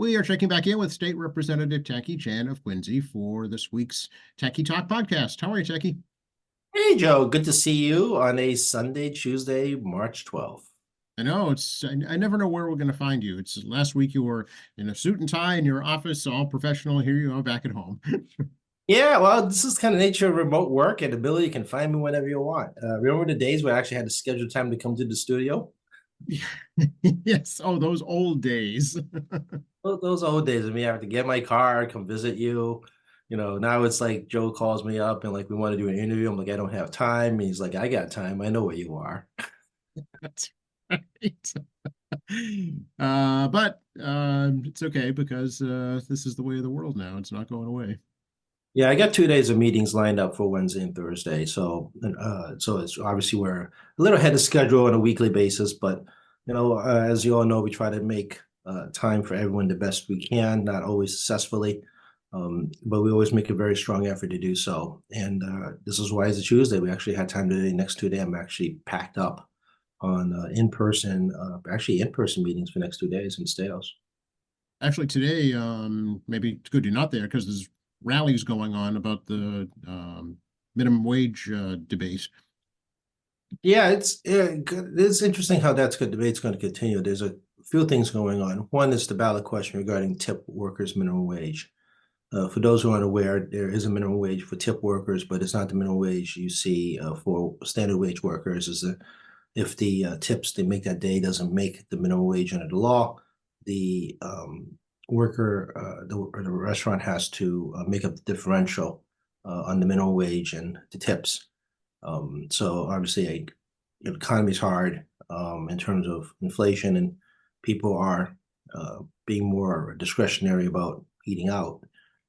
We are checking back in with State Representative Tacky Chan of Quincy for this week's Tacky Talk podcast. How are you, Tacky? Hey Joe, good to see you on a Sunday, Tuesday, March 12th. I know I never know where we're going to find you. It's last week you were in a suit and tie in your office, all professional. Here you are back at home. Yeah, well, this is kind of nature of remote work and ability. You can find me whenever you want. Remember the days where I actually had to schedule time to come to the studio? Yes. Oh, those old days. Those old days of me having to get my car, come visit you. Now it's like Joe calls me up and like we want to do an interview. I'm like, I don't have time. And he's like, I got time. I know where you are. That's right. But it's okay because this is the way of the world now. It's not going away. Yeah, I got 2 days of meetings lined up for Wednesday and Thursday. So it's obviously we're a little ahead of schedule on a weekly basis, but as you all know, we try to make time for everyone the best we can, not always successfully, but we always make a very strong effort to do so. And this is why it's a Tuesday. We actually had time today. Next 2 days, I'm actually packed up on in person meetings for next 2 days in Stales. Actually, today, maybe it's good you're not there because there's rallies going on about the minimum wage debate. Yeah, it's interesting how that's good debate's going to continue. There's a few things going on. One is the ballot question regarding tip workers' minimum wage. For those who aren't aware, there is a minimum wage for tip workers, but it's not the minimum wage you see for standard wage workers. If the tips they make that day doesn't make the minimum wage under the law, the the restaurant has to make up the differential on the minimum wage and the tips. So obviously, the economy is hard in terms of inflation, and people are being more discretionary about eating out.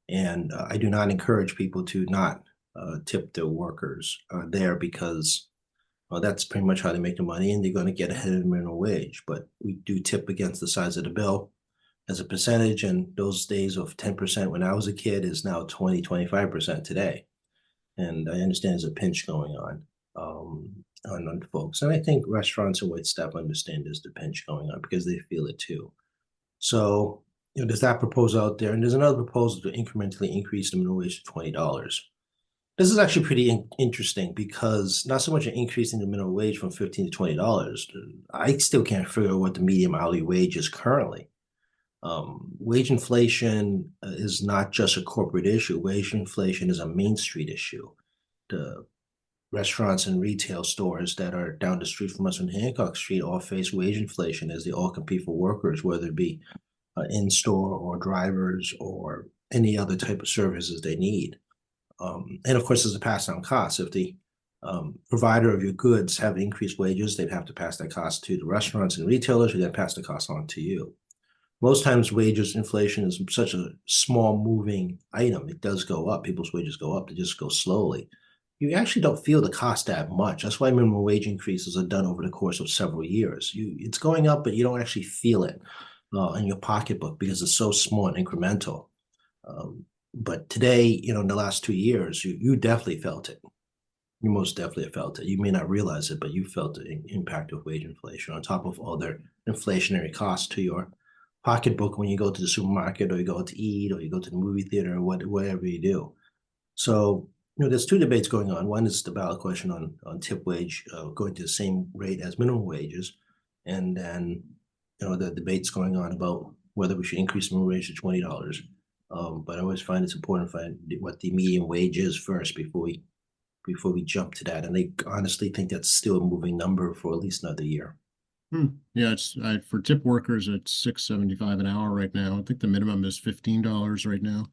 And I do not encourage people to not tip their workers there because that's pretty much how they make the money, and they're going to get ahead of the minimum wage. But we do tip against the size of the bill as a percentage, and those days of 10% when I was a kid is now 25% today. And I understand there's a pinch going on folks. And I think restaurants and wait staff understand there's the pinch going on because they feel it too. So, there's that proposal out there. And there's another proposal to incrementally increase the minimum wage to $20. This is actually pretty interesting because not so much an increase in the minimum wage from $15 to $20. I still can't figure out what the median hourly wage is currently. Wage inflation is not just a corporate issue. Wage inflation is a Main Street issue. The restaurants and retail stores that are down the street from us on Hancock Street all face wage inflation as they all compete for workers, whether it be in-store or drivers or any other type of services they need. And of course, there's a pass-down cost. If the provider of your goods have increased wages, they'd have to pass that cost to the restaurants and retailers who then pass the cost on to you. Most times wages inflation is such a small moving item. It does go up. People's wages go up. They just go slowly. You actually don't feel the cost that much. That's why minimum wage increases are done over the course of several years. It's going up, but you don't actually feel it in your pocketbook because it's so small and incremental. But today, in the last 2 years, you definitely felt it. You most definitely felt it. You may not realize it, but you felt the impact of wage inflation on top of other inflationary costs to your pocketbook when you go to the supermarket or you go to eat or you go to the movie theater or whatever you do. So, there's two debates going on. One is the ballot question on tip wage going to the same rate as minimum wages. And then, the debate's going on about whether we should increase minimum wage to $20. But I always find it's important to find what the median wage is first before we jump to that. And I honestly think that's still a moving number for at least another year. Yeah, it's for tip workers, it's $6.75 an hour right now. I think the minimum is $15 right now.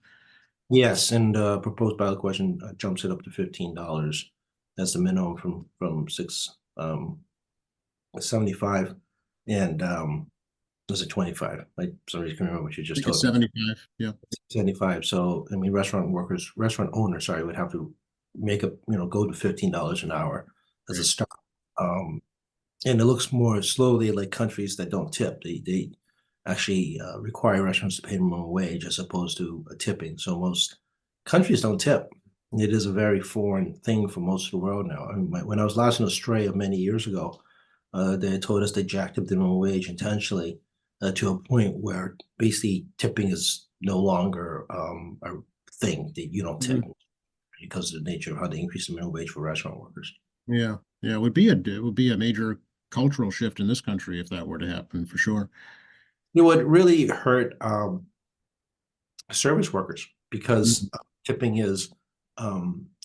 Yes, and proposed ballot question jumps it up to $15. That's the minimum from 675, and was it 25? Like somebody's can remember what you I just think it's told me. 75. Yeah. 75. So I mean, restaurant owners, sorry, would have to make up, go to $15 an hour as a Right. start. Um, and it looks more slowly like countries that don't tip. They actually require restaurants to pay minimum wage as opposed to a tipping. So most countries don't tip. It is a very foreign thing for most of the world now. I mean, when I was last in Australia many years ago, they told us they jacked up the minimum wage intentionally to a point where basically tipping is no longer a thing that you don't tip Mhm. because of the nature of how they increase the minimum wage for restaurant workers. Yeah, yeah, it would be a major cultural shift in this country if that were to happen, for sure. It would really hurt service workers because Mhm. tipping is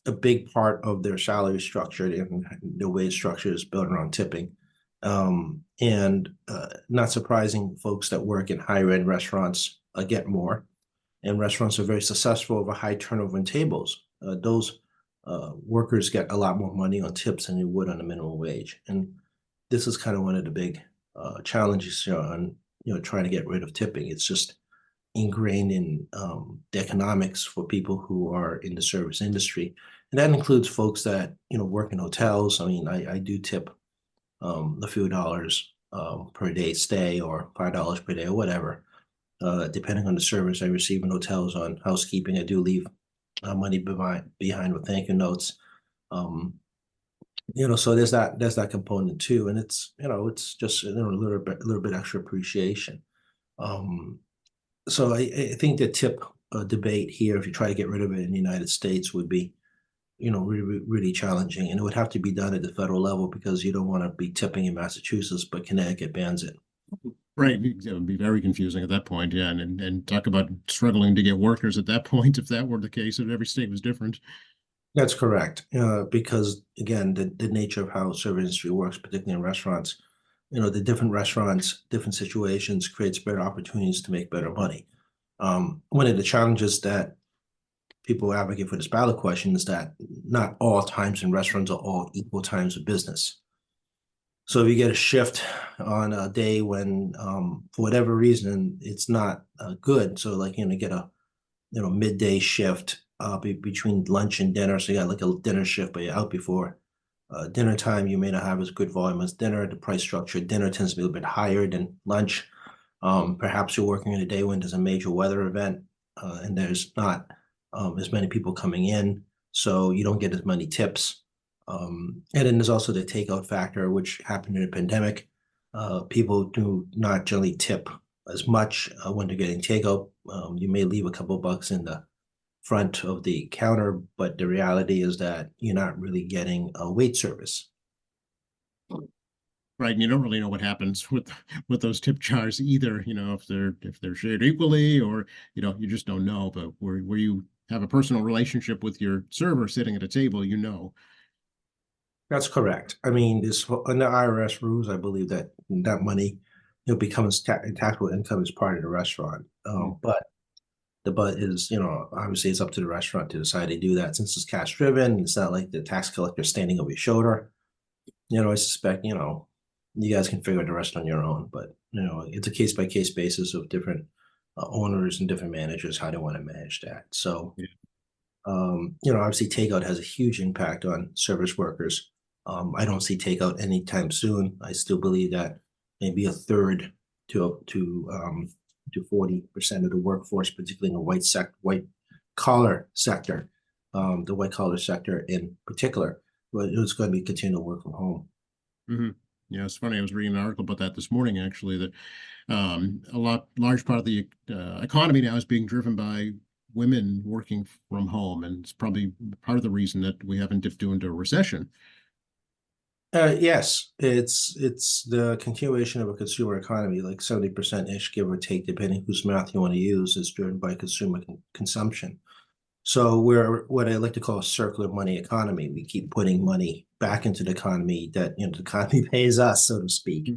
a big part of their salary structure, and the wage structure is built around tipping. And not surprising, folks that work in higher end restaurants get more, and restaurants are very successful over high turnover in tables. Those workers get a lot more money on tips than they would on the minimum wage, and this is kind of one of the big challenges, on trying to get rid of tipping. It's just ingrained in the economics for people who are in the service industry, and that includes folks that work in hotels. I mean, I do tip a few dollars per day stay, or $5 per day, or whatever, depending on the service I receive in hotels. On housekeeping, I do leave money behind with thank you notes. Um, so there's that component too, and it's just a little bit extra appreciation. Um, so I think the tip debate here, if you try to get rid of it in the United States, would be really, really challenging, and it would have to be done at the federal level because you don't want to be tipping in Massachusetts, but Connecticut bans it. Right, it would be very confusing at that point, yeah, and talk about struggling to get workers at that point if that were the case, if every state was different. That's correct. Because again, the nature of how service industry works, particularly in restaurants, the different restaurants, different situations creates better opportunities to make better money. One of the challenges that people who advocate for this ballot question is that not all times in restaurants are all equal times of business. So if you get a shift on a day when, for whatever reason, it's not good, so like get a midday shift between lunch and dinner, so you got like a dinner shift, but you're out before dinner time, you may not have as good volume as dinner. The price structure of dinner tends to be a little bit higher than lunch. Perhaps you're working in a day when there's a major weather event, and there's not as many people coming in, so you don't get as many tips. And then there's also the takeout factor, which happened in the pandemic. People do not generally tip as much when they're getting takeout. You may leave a couple bucks in the front of the counter, but the reality is that you're not really getting a wait service. Right, and you don't really know what happens with those tip jars either, if they're shared equally, or you just don't know. But where you have a personal relationship with your server sitting at a table, That's correct. I mean, this under IRS rules, I believe that that money becomes taxable income as part of the restaurant. Mm. But is, obviously it's up to the restaurant to decide to do that. Since it's cash driven, it's not like the tax collector standing over your shoulder. I suspect, you guys can figure out the rest on your own, but it's a case by case basis of different owners and different managers, how they want to manage that. So, Yeah. obviously takeout has a huge impact on service workers. I don't see takeout anytime soon. I still believe that maybe a third to 40% of the workforce, particularly in the white collar sector, the white collar sector in particular, but it's going to be continue to work from home. Hmm. Yeah, it's funny. I was reading an article about that this morning, actually, that large part of the economy now is being driven by women working from home, and it's probably part of the reason that we haven't dipped into a recession. Yes, it's the continuation of a consumer economy, like 70% ish, give or take, depending whose math you want to use, is driven by consumer consumption. So we're what I like to call a circular money economy. We keep putting money back into the economy that the economy pays us, so to speak,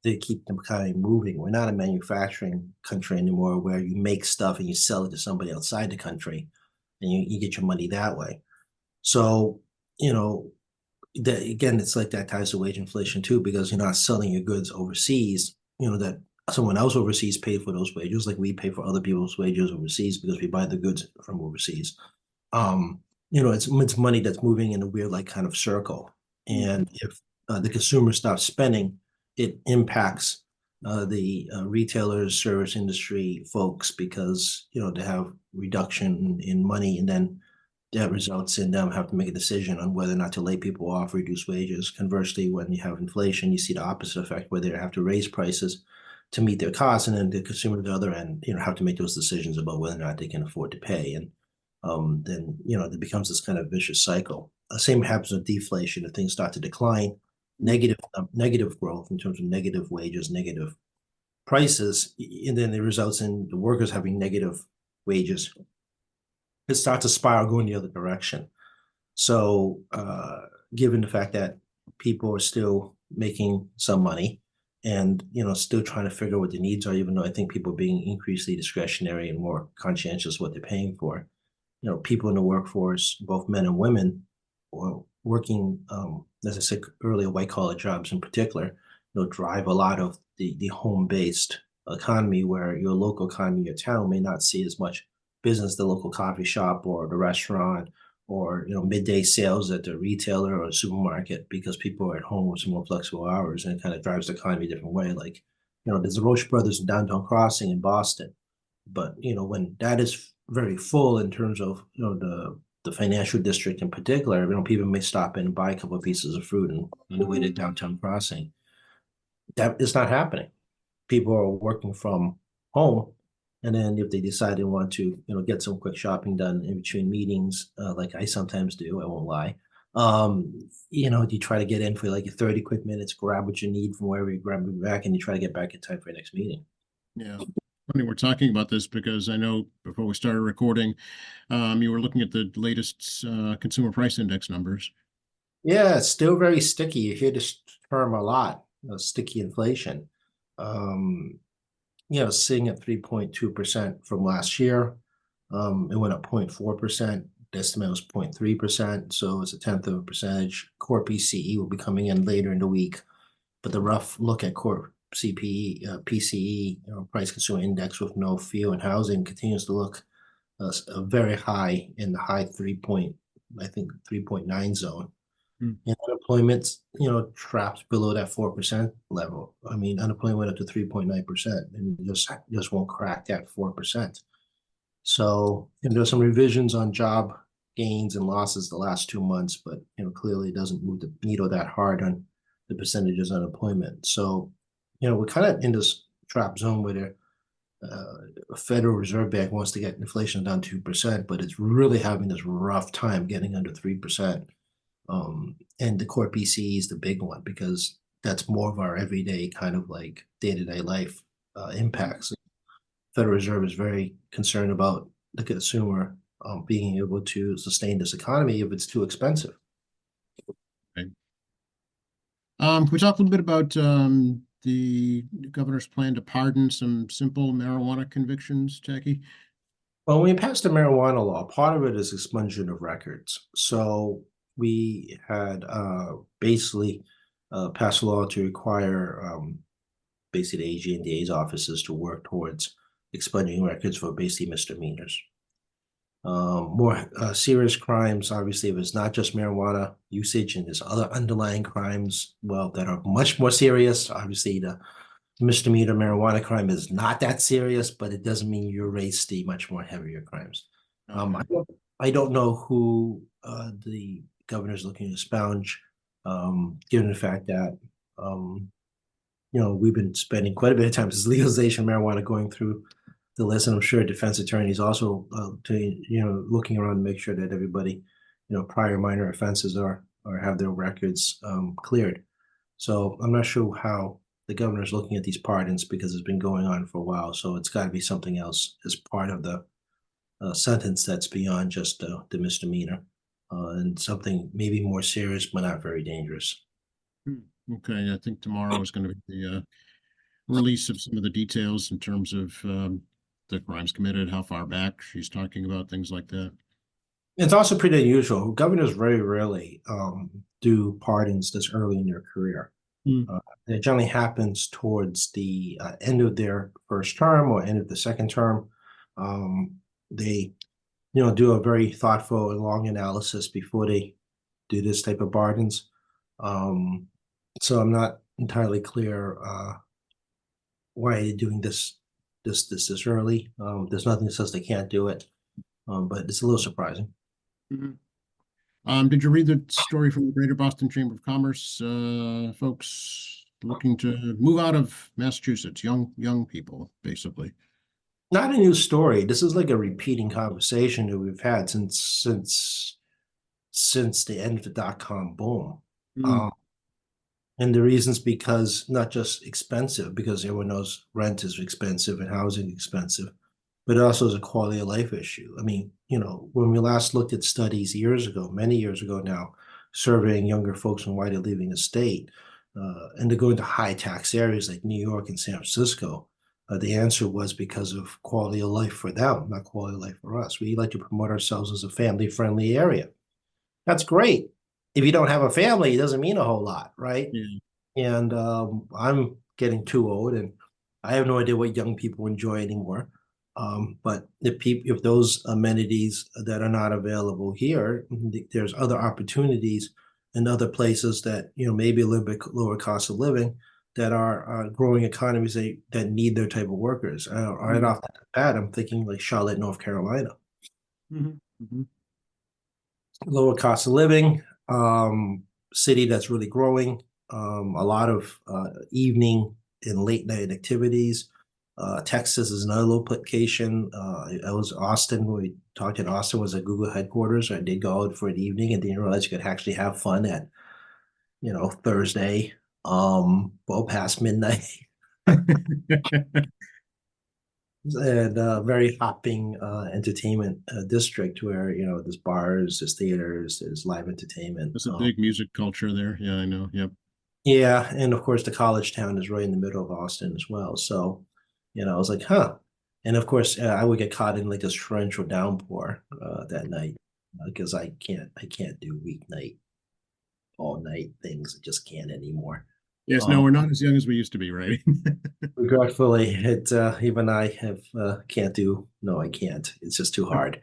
to keep the economy moving. We're not a manufacturing country anymore where you make stuff and you sell it to somebody outside the country and you get your money that way. So, you know, again, it's like that ties to wage inflation too, because you're not selling your goods overseas, that someone else overseas paid for those wages, like we pay for other people's wages overseas because we buy the goods from overseas. Um, it's money that's moving in a weird, like, kind of circle. And if the consumer stops spending, it impacts the retailers, service industry folks, because they have reduction in money, and then that results in them having to make a decision on whether or not to lay people off, reduce wages. Conversely, when you have inflation, you see the opposite effect, where they have to raise prices to meet their costs, and then the consumer at the other end, have to make those decisions about whether or not they can afford to pay. And then, it becomes this kind of vicious cycle. Same happens with deflation. If things start to decline, negative growth in terms of negative wages, negative prices, and then it results in the workers having negative wages. It starts to spiral going the other direction. So, given the fact that people are still making some money and, still trying to figure out what their needs are, even though I think people are being increasingly discretionary and more conscientious what they're paying for, people in the workforce, both men and women, or working, as I said earlier, white collar jobs in particular, drive a lot of the home-based economy, where your local economy, your town may not see as much business, the local coffee shop or the restaurant, or midday sales at the retailer or supermarket, because people are at home with some more flexible hours, and it kind of drives the economy a different way. Like, there's the Roche Brothers in Downtown Crossing in Boston, but when that is very full in terms of the financial district in particular, people may stop in and buy a couple of pieces of fruit and on the way to Downtown Crossing. That is not happening. People are working from home, and then if they decide they want to, get some quick shopping done in between meetings, like I sometimes do, I won't lie. You try to get in for like 30 quick minutes, grab what you need from wherever you grab it back, and you try to get back in time for your next meeting. Yeah. Funny we're talking about this because I know before we started recording, you were looking at the latest consumer price index numbers. Yeah, it's still very sticky. You hear this term a lot, sticky inflation. Sitting at 3.2% from last year. It went up 0.4%. The estimate was 0.3%, so it's a tenth of a percentage. Core PCE will be coming in later in the week, but the rough look at core PCE, price consumer index with no fuel and housing, continues to look very high, in the high 3.9 zone. And unemployment, trapped below that 4% level. I mean, unemployment went up to 3.9%, and just won't crack that 4%. So, there's some revisions on job gains and losses the last 2 months, but clearly it doesn't move the needle that hard on the percentages of unemployment. So, we're kind of in this trap zone where the Federal Reserve Bank wants to get inflation down 2%, but it's really having this rough time getting under 3%. And the core PCE is the big one, because that's more of our everyday kind of like day-to-day life impacts. Federal Reserve is very concerned about the consumer being able to sustain this economy if it's too expensive. Okay. Can we talk a little bit about the governor's plan to pardon some simple marijuana convictions, Jackie? Well, when we passed the marijuana law, part of it is expungement of records. So we had basically passed a law to require basically the AG and DA's offices to work towards expunging records for basically misdemeanors. More serious crimes, obviously, if it's not just marijuana usage and there's other underlying crimes, well, that are much more serious. Obviously, the misdemeanor marijuana crime is not that serious, but it doesn't mean you erase the much more heavier crimes. I don't know who the governor's looking to expunge, given the fact that we've been spending quite a bit of time since legalization of marijuana going through the list, and I'm sure defense attorneys also looking around to make sure that everybody, prior minor offenses are have their records cleared. So I'm not sure how the governor's looking at these pardons, because it's been going on for a while. So it's got to be something else as part of the sentence that's beyond just the misdemeanor, and something maybe more serious but not very dangerous. Okay, I think tomorrow is going to be the release of some of the details in terms of the crimes committed, how far back she's talking about, things like that. It's also pretty unusual. Governors very rarely do pardons this early in their career. It generally happens towards the end of their first term or end of the second term. They, do a very thoughtful and long analysis before they do this type of pardons. So I'm not entirely clear why they're doing this early. There's nothing that says they can't do it, but it's a little surprising. Did you read the story from the Greater Boston Chamber of Commerce folks looking to move out of Massachusetts, young people, basically. Not a new story. This is like a repeating conversation that we've had since the end of the dot-com boom. Mm, Um, and the reason's because not just expensive, because everyone knows rent is expensive and housing expensive, but it also is a quality of life issue. I mean, when we last looked at studies years ago, many years ago now, surveying younger folks on why they're leaving the state, and they're going to high tax areas like New York and San Francisco, the answer was because of quality of life for them, not quality of life for us. We like to promote ourselves as a family-friendly area. That's great. If you don't have a family, it doesn't mean a whole lot, right? yeah. And I'm getting too old, and I have no idea what young people enjoy anymore. But if those amenities that are not available here, there's other opportunities in other places that maybe a little bit lower cost of living that are growing economies that need their type of workers. Right Mhm, off the bat, I'm thinking like Charlotte, North Carolina. mhm, mhm. Lower cost of living, city that's really growing, a lot of evening and late night activities. Texas is another location. I was Austin when we talked in Austin was at Google headquarters. I did go out for an evening and didn't realize you could actually have fun at Thursday, well past midnight. And very hopping entertainment district where there's bars, there's theaters, there's live entertainment. There's a big music culture there. Yeah, I know. Yep. Yeah, and of course the college town is right in the middle of Austin as well. So, I was like, huh. And of course, I would get caught in like this torrential downpour that night because I can't do weeknight all night things. I just can't anymore. Yes, no, Um, we're not as young as we used to be, right? Regretfully, even I have can't do. No, I can't. It's just too hard.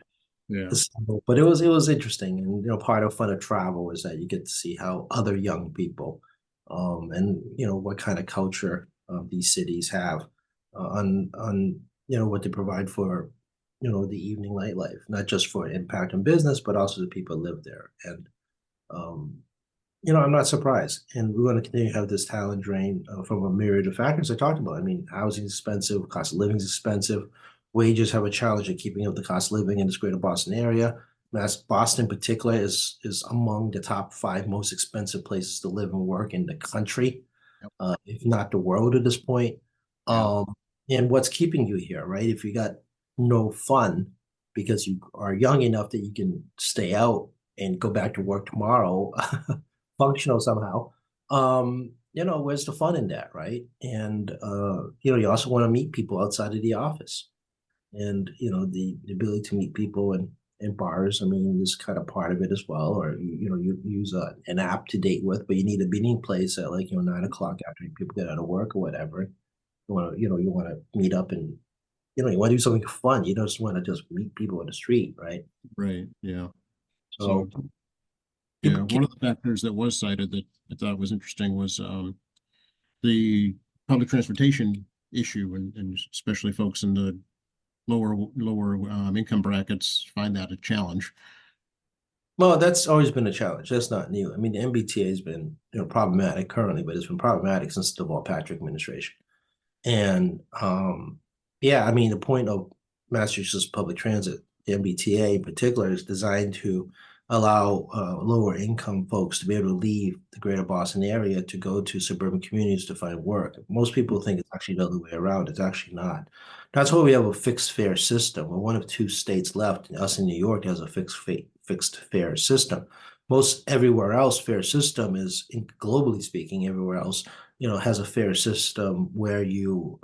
Yeah. So, but it was interesting, and part of fun of travel is that you get to see how other young people, and what kind of culture these cities have, on what they provide for, the evening nightlife, not just for impact on business, but also the people who live there. And um, I'm not surprised, and we want to continue to have this talent drain from a myriad of factors I talked about. I mean, housing is expensive, cost of living is expensive, wages have a challenge of keeping up the cost of living in this greater Boston area. Boston in particular is among the top 5 most expensive places to live and work in the country, Yep. if not the world at this point. Yeah. Um, and what's keeping you here, right? If you got no fun because you are young enough that you can stay out and go back to work tomorrow, functional somehow. Where's the fun in that, right? And you also want to meet people outside of the office. And the ability to meet people in bars, I mean, is kind of part of it as well. Or you use an app to date with, but you need a meeting place at like 9 o'clock after people get out of work or whatever. You want to meet up and you want to do something fun. You don't just want to just meet people on the street, right? Right. Yeah. So, So yeah, people one keep. of the factors that was cited that I thought was interesting was the public transportation issue, and especially folks in the lower income brackets find that a challenge. Well, that's always been a challenge. That's not new. I mean, the MBTA has been, problematic currently, but it's been problematic since the Deval Patrick administration. And yeah, I mean, the point of Massachusetts public transit, the MBTA in particular, is designed to allow lower income folks to be able to leave the greater Boston area to go to suburban communities to find work. Most people think it's actually the other way around. It's actually not. That's why we have a fixed fare system. We're one of 2 states left, us in New York, has a fixed fare system. Most everywhere else, fare system is, globally speaking, everywhere else has a fare system where you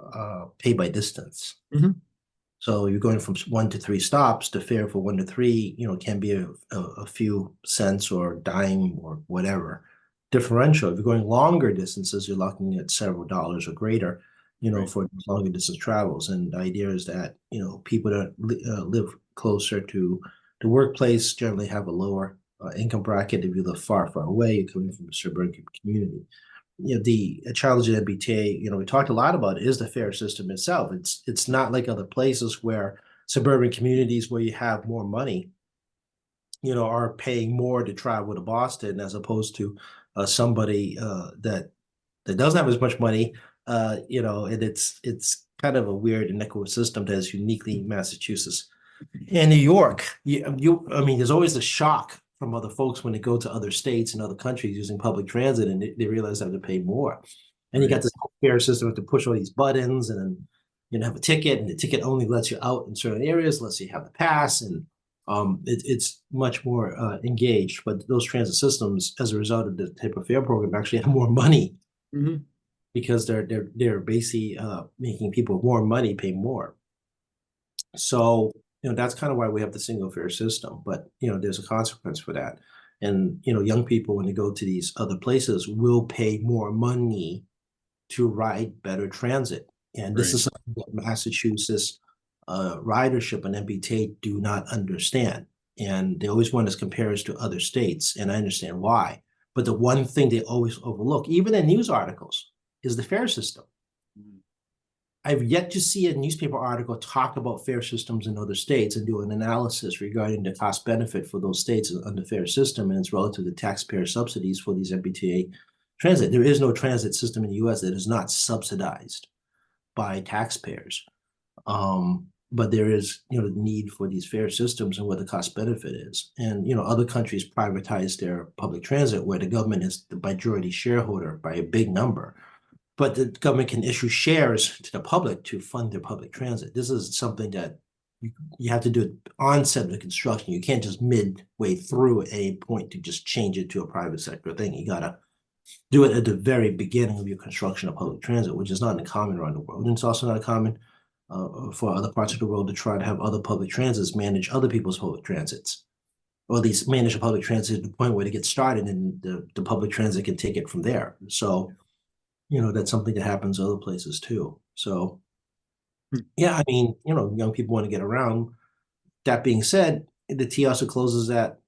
pay by distance. Mhm. So you're going from 1 to 3 stops. The fare for 1 to 3, can be a few cents or dime or whatever differential. If you're going longer distances, you're looking at several dollars or greater, Right. for longer distance travels. And the idea is that, people that live closer to the workplace generally have a lower income bracket. If you live far, far away, you're coming from a suburban community. The challenge of MBTA, we talked a lot about is the fare system itself. It's not like other places where suburban communities where you have more money, are paying more to travel to Boston as opposed to somebody that that doesn't have as much money, and it's kind of a weird and equitable system that is uniquely Massachusetts. In New York, I mean, there's always a shock from other folks when they go to other states and other countries using public transit, and they realize they have to pay more. And you got Right. this whole fare system to push all these buttons, and then have a ticket, and the ticket only lets you out in certain areas, lets you have the pass, and it's much more engaged. But those transit systems, as a result of the type of fare program, actually have more money Mhm. because they're basically making people more money pay more. So, that's kind of why we have the single fare system, but, there's a consequence for that. And, young people, when they go to these other places, will pay more money to ride better transit. And this Right. is something that Massachusetts ridership and MBTA do not understand. And they always want us to compare us to other states, and I understand why. But the one thing they always overlook, even in news articles, is the fare system. I've yet to see a newspaper article talk about fare systems in other states and do an analysis regarding the cost benefit for those states under fare system and its relative to taxpayer subsidies for these MBTA transit. There is no transit system in the US that is not subsidized by taxpayers. But there is, the need for these fare systems and what the cost benefit is. And, other countries privatize their public transit where the government is the majority shareholder by a big number. But the government can issue shares to the public to fund their public transit. This is something that you have to do at onset of the construction. You can't just midway through a point to just change it to a private sector thing. You gotta do it at the very beginning of your construction of public transit, which is not uncommon around the world. And it's also not common for other parts of the world to try to have other public transits manage other people's public transits, or at least manage a public transit to the point where they get started and the public transit can take it from there. So that's something that happens other places too. So, Hmm. yeah, I mean, young people want to get around. That being said, the T also closes at,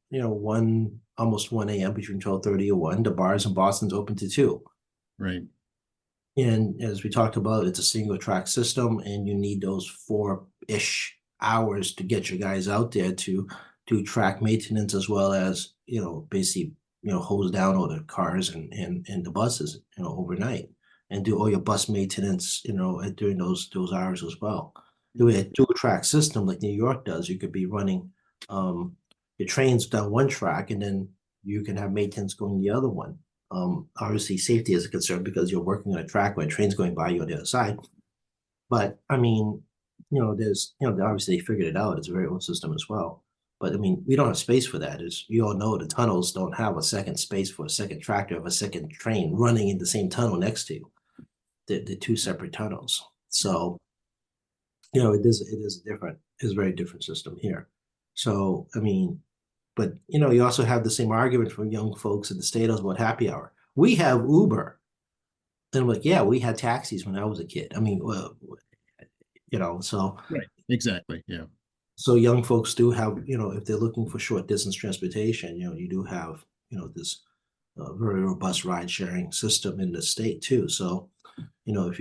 almost 1 a.m. between 12:30 and 1. The bars in Boston's open to 2. Right. And as we talked about, it's a single track system, and you need those 4-ish hours to get your guys out there to do track maintenance as well as, basically, hose down all the cars and the buses, overnight, and do all your bus maintenance, during those hours as well. Doing a dual track system like New York does, you could be running your trains down one track, and then you can have maintenance going the other one. Obviously, safety is a concern because you're working on a track where a train's going by you on the other side. But I mean, there's, obviously they figured it out. It's a very old system as well. But I mean, we don't have space for that. As you all know, the tunnels don't have a second space for a second tractor of a second train running in the same tunnel next to you. They're two separate tunnels. So, it's a very different system here. So, I mean, but you also have the same argument from young folks in the state about happy hour. We have Uber. And I'm like, yeah, we had taxis when I was a kid. I mean, well, so Right. Exactly. Yeah. young folks do have, if they're looking for short distance transportation, you do have, this very robust ride sharing system in the state too. So, if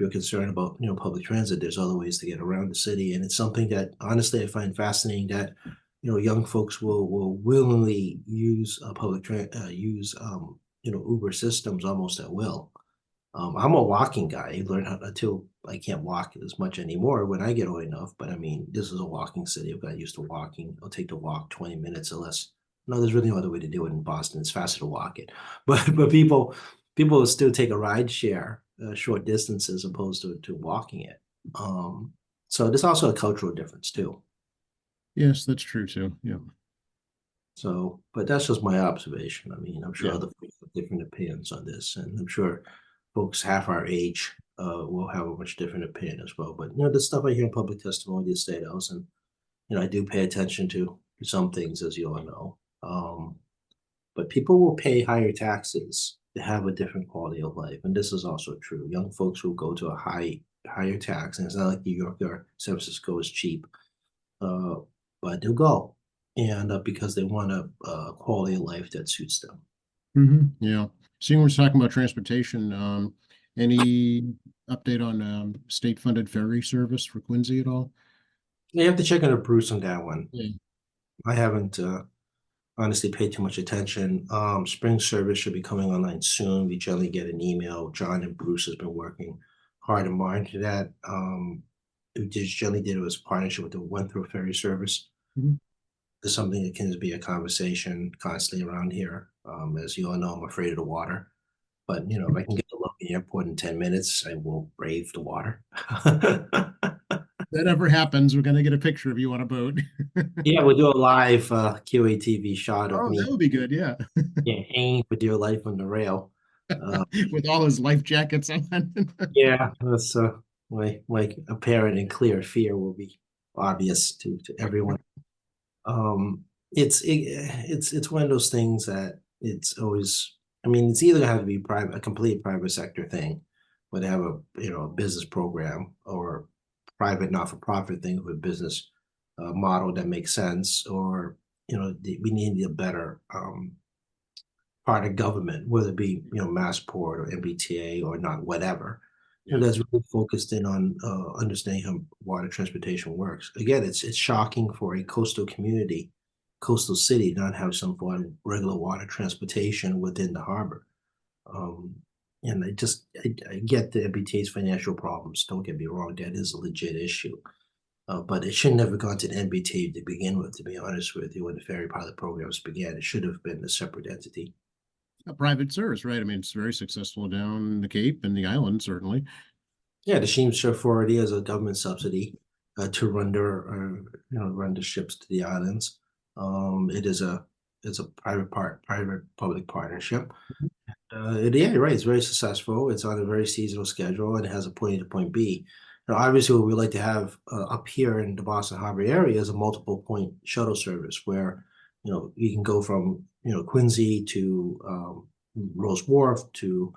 you're concerned about, public transit, there's other ways to get around the city. And it's something that honestly I find fascinating that, young folks will willingly use Uber systems almost at will. I'm a walking guy. I learned how until I can't walk as much anymore when I get old enough. But I mean, this is a walking city. I've got used to walking. I'll take the walk 20 minutes or less. No, there's really no other way to do it in Boston. It's faster to walk it. But people will still take a ride share short distance as opposed to walking it. So there's also a cultural difference too. Yes, that's true too. Yeah. So, but that's just my observation. I mean, I'm sure Yeah. other folks have different opinions on this, and I'm sure folks half our age will have a much different opinion as well. But the stuff I hear in public testimony, the state house, and I do pay attention to some things, as you all know. But people will pay higher taxes to have a different quality of life, and this is also true. Young folks will go to a higher tax, and it's not like New York or San Francisco is cheap, uh, but they'll go, and because they want a quality of life that suits them. Yeah. Seeing we're talking about transportation, any update on state funded ferry service for Quincy at all? You have to check on the Bruce on that one. Yeah. I haven't honestly pay too much attention. Spring service should be coming online soon. We generally get an email. John and Bruce has been working hard to monitor that. We just generally did it as a partnership with the Winthrop Ferry Service. Mhm. It's something that can be a conversation constantly around here. As you all know, I'm afraid of the water. But you know, if I can get to Logan Airport in 10 minutes, I will brave the water. If that ever happens, we're gonna get a picture of you on a boat. Yeah, we'll do a live QATV shot of Oh, that me, would be good, yeah. yeah, hanging for dear life on the rail. Uh, With all his life jackets on. yeah, that's my apparent and clear fear will be obvious to everyone. Um, it's one of those things that it's always. I mean, it's either gonna have to be private, a complete private sector thing, where they have a a business program or private not-for-profit thing with a business model that makes sense, or we need a better part of government, whether it be Massport or MBTA or not, whatever. Yeah. That's really focused in on understanding how water transportation works. Again, it's shocking for a coastal community, coastal city, not have some form of regular water transportation within the harbor. Um, and I get the MBTA's financial problems. Don't get me wrong, that is a legit issue. But it should never gone to the MBTA to begin with, to be honest with you, when the ferry pilot programs began. It should have been a separate entity. A private service, right? I mean, it's very successful down the Cape and the island, certainly. Yeah, the Sheemshire Authority has a government subsidy to run the ships to the islands. It is a private public partnership. Yeah, you're right. It's very successful. It's on a very seasonal schedule and it has a point A to point B. Now, obviously, what we like to have up here in the Boston Harbor area is a multiple point shuttle service where you can go from Quincy to Rose Wharf to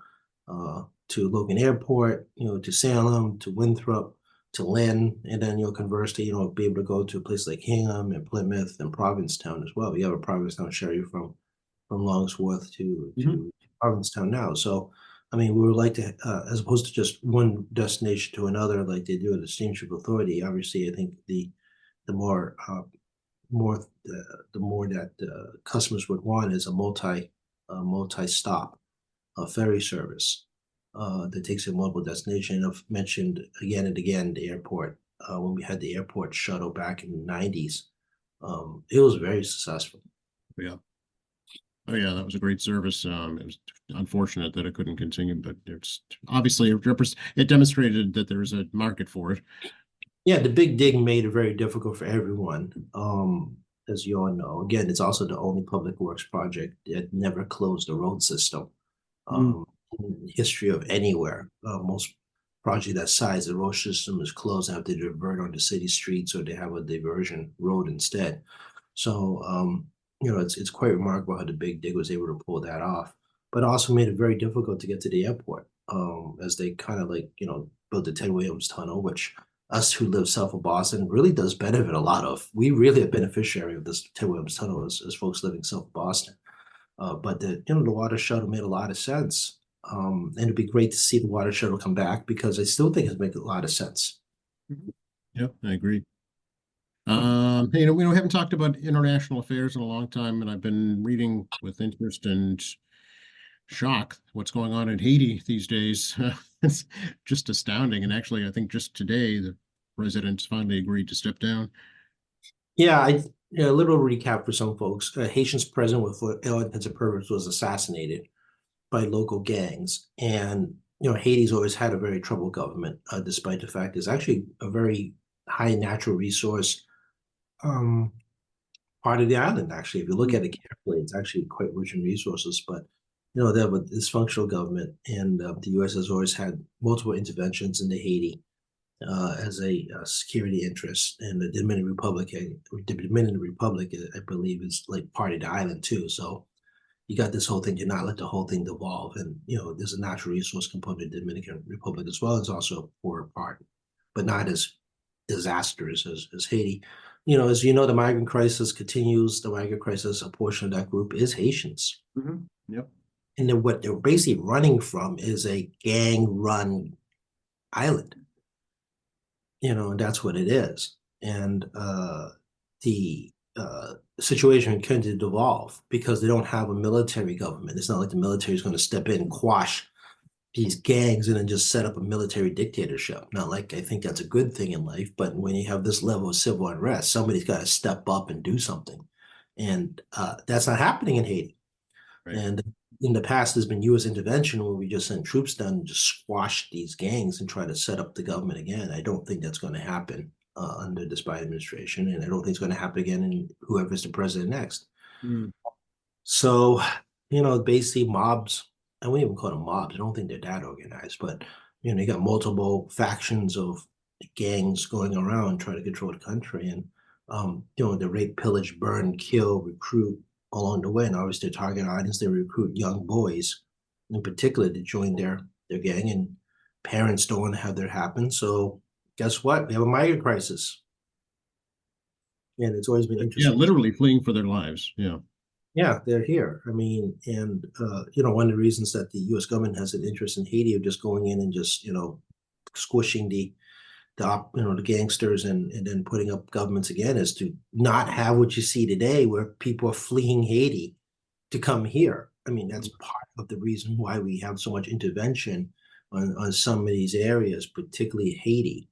Logan Airport, to Salem, to Winthrop, to Lynn, and then conversely, be able to go to a place like Hingham and Plymouth and Provincetown as well. We have a Provincetown ferry from Longsworth to Mhm. Provincetown now. So, I mean, we would like to, as opposed to just one destination to another, like they do at the Steamship Authority. Obviously, I think the more the more that customers would want is a multi stop ferry service that takes them multiple destinations. I've mentioned again and again the airport. When we had the airport shuttle back in the 90s, it was very successful. Yeah. Oh, yeah, that was a great service. It was unfortunate that it couldn't continue, but it's obviously it demonstrated that there is a market for it. Yeah, the Big Dig made it very difficult for everyone. As you all know, again, it's also the only public works project that never closed the road system. Mm. In the history of anywhere, most project that size, the road system is closed, have to divert onto city streets or they have a diversion road instead. So, it's quite remarkable how the Big Dig was able to pull that off, but also made it very difficult to get to the airport. As they kind of built the Ted Williams Tunnel, which us who live south of Boston really does benefit a lot of. We really a beneficiary of this Ted Williams Tunnel as folks living south of Boston. But the water shuttle made a lot of sense. And it'd be great to see the water shuttle come back because I still think it makes a lot of sense. Yeah, I agree. We haven't talked about international affairs in a long time, and I've been reading with interest and shock what's going on in Haiti these days. It's just astounding. And actually, I think just today the president's finally agreed to step down. Yeah, a little recap for some folks. Haitian's president, with for ill intents and purposes, was assassinated by local gangs, and Haiti's always had a very troubled government, despite the fact it's actually a very high natural resource um, part of the island. Actually, if you look at it carefully, it's actually quite rich in resources. But they have a dysfunctional government, and the U.S. has always had multiple interventions into Haiti as a security interest, and the Dominican Republic, I believe, is like part of the island too. So you got this whole thing. You're not let the whole thing devolve, and there's a natural resource component of the Dominican Republic as well as also a poorer part, but not as disastrous as Haiti. As you know, the migrant crisis continues. The migrant crisis, a portion of that group is Haitians. Mhm. Yep. And then what they're basically running from is a gang-run island. And that's what it is. And the situation can devolve because they don't have a military government. It's not like the military is going to step in and quash these gangs and then just set up a military dictatorship. Not like I think that's a good thing in life, but when you have this level of civil unrest, somebody's got to step up and do something. And that's not happening in Haiti. Right. And in the past, there's been U.S. intervention where we just sent troops down and just squash these gangs and try to set up the government again. I don't think that's going to happen under this Biden administration, and I don't think it's going to happen again in whoever's the president next. Mm. So, basically mobs, I wouldn't even call them mobs. I don't think they're that organized, but you got multiple factions of gangs going around trying to control the country. And the rape, pillage, burn, kill, recruit along the way. And obviously their target audience, they recruit young boys in particular to join their gang, and parents don't want to have that happen. So guess what? We have a migrant crisis. And it's always been Yeah, interesting. literally fleeing for their lives. Yeah. Yeah, they're here. I mean, and one of the reasons that the U.S. government has an interest in Haiti of just going in and just squishing the gangsters and then putting up governments again is to not have what you see today, where people are fleeing Haiti to come here. I mean, that's part of the reason why we have so much intervention on some of these areas, particularly Haiti.